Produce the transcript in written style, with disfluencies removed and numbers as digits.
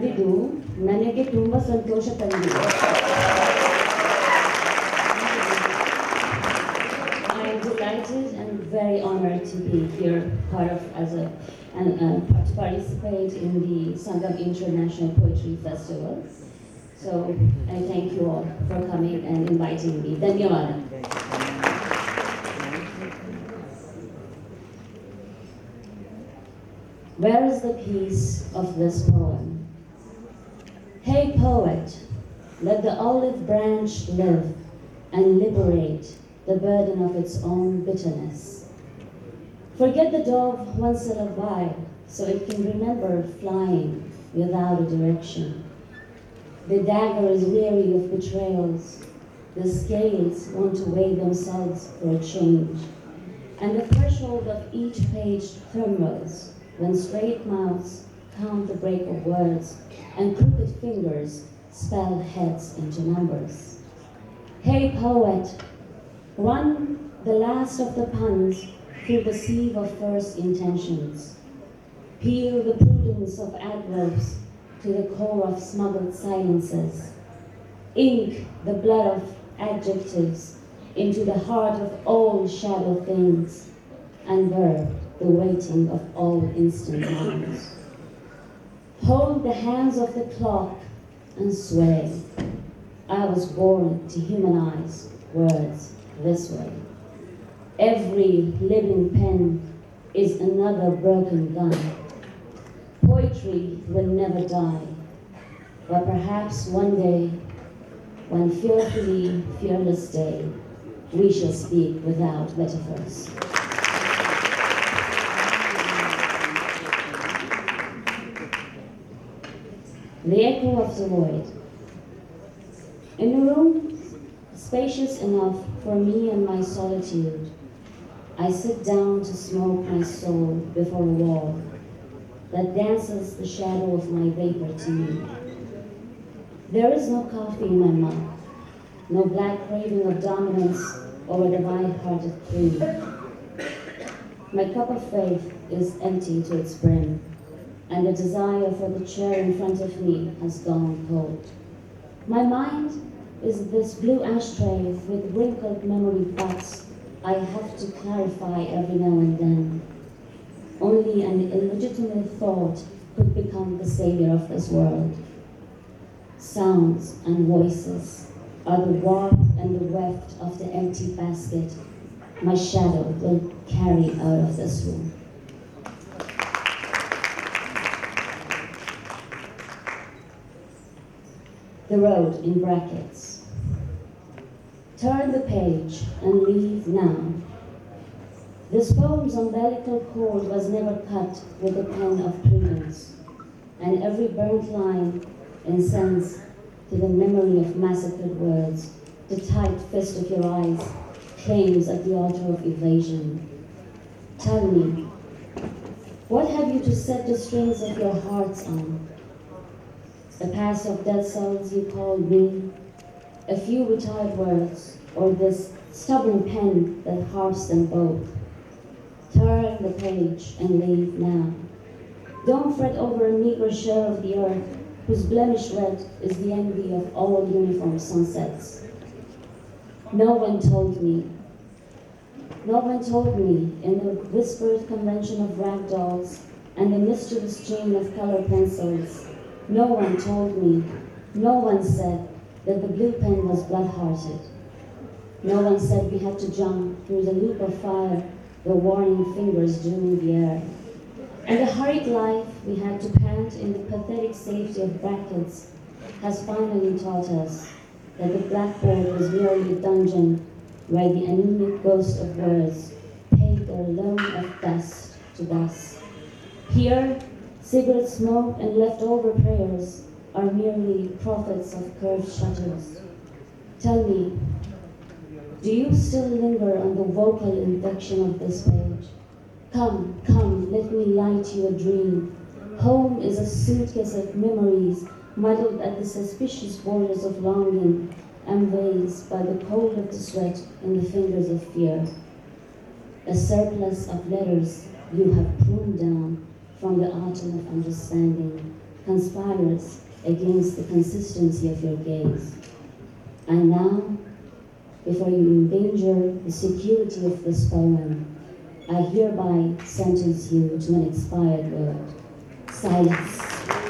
ಇದು ನನಗೆ ತುಂಬ ಸಂತೋಷ ತಂದಿದೆ. I'm delighted and very honored to be here, to participate in the Sangam International Poetry Festival. So I thank you all for coming and inviting me. Dhanyawad. Where is the piece of this poem? Hey poet, let the olive branch live and liberate the burden of its own bitterness. Forget the dove once in a while so it can remember flying without a direction. The dagger is weary of betrayals. The scales want to weigh themselves for a change. And the threshold of each page trembles when straight mouths count the break of words and crooked fingers spell heads into numbers. Hey poet, run the last of the puns through the sieve of first intentions. Peel the prudence of adverbs to the core of smuggled silences. Ink the blood of adjectives into the heart of all shadow things, and verb the waiting of all instant nouns. Hold the hands of the clock and sway. I was born to humanize words this way. Every living pen is another broken gun. Poetry will never die, but perhaps one day, one fearfully fearless day, we shall speak without metaphors. The echo of the void. In a room spacious enough for me and my solitude, I sit down to smoke my soul before a wall that dances the shadow of my vapor to me. There is no coffee in my mouth, no black craving of dominance over the wide-hearted queen. My cup of faith is empty to its brim, and the desire for the chair in front of me has gone cold. My mind is this blue ashtray with wrinkled memory butts I have to clarify every now and then. Only an illegitimate thought could become the savior of this world. Sounds and voices are the warmth and the weft of the empty basket my shadow will carry out of this room. The road in brackets. Turn the page and leave now. This poem's umbilical cord was never cut with a pen of prudence, and every burnt line incensed to the memory of massacred words. The tight fist of your eyes claims at the altar of evasion. Tell me, what have you to set the strings of your hearts on? The past of dead cells you called me, a few retired words, or this stubborn pen that harps them both. Turn the page and leave now. Don't fret over a meager share of the earth whose blemished red is the envy of all uniform sunsets. No one told me in the whispered convention of rag dolls and the mischievous chain of color pencils. No one told me, no one said that the blue pen was blood-hearted. No one said we had to jump through the loop of fire the warning fingers drew in the air. And the hurried life we had to pant in the pathetic safety of brackets has finally taught us that the blackboard was merely a dungeon where the anemic ghost of words paid their loan of dust to dust. Here, cigarette smoke and leftover prayers are merely prophets of curved shutters. Tell me, do you still linger on the vocal infection of this page? Come, let me light you a dream. Home is a suitcase of memories muddled at the suspicious borders of longing and veils by the cold of the sweat in the fingers of fear. A surplus of letters you have pruned down from the autumn of understanding, conspires against the consistency of your gaze. And now, before you endanger the security of this poem, I hereby sentence you to an expired word: silence.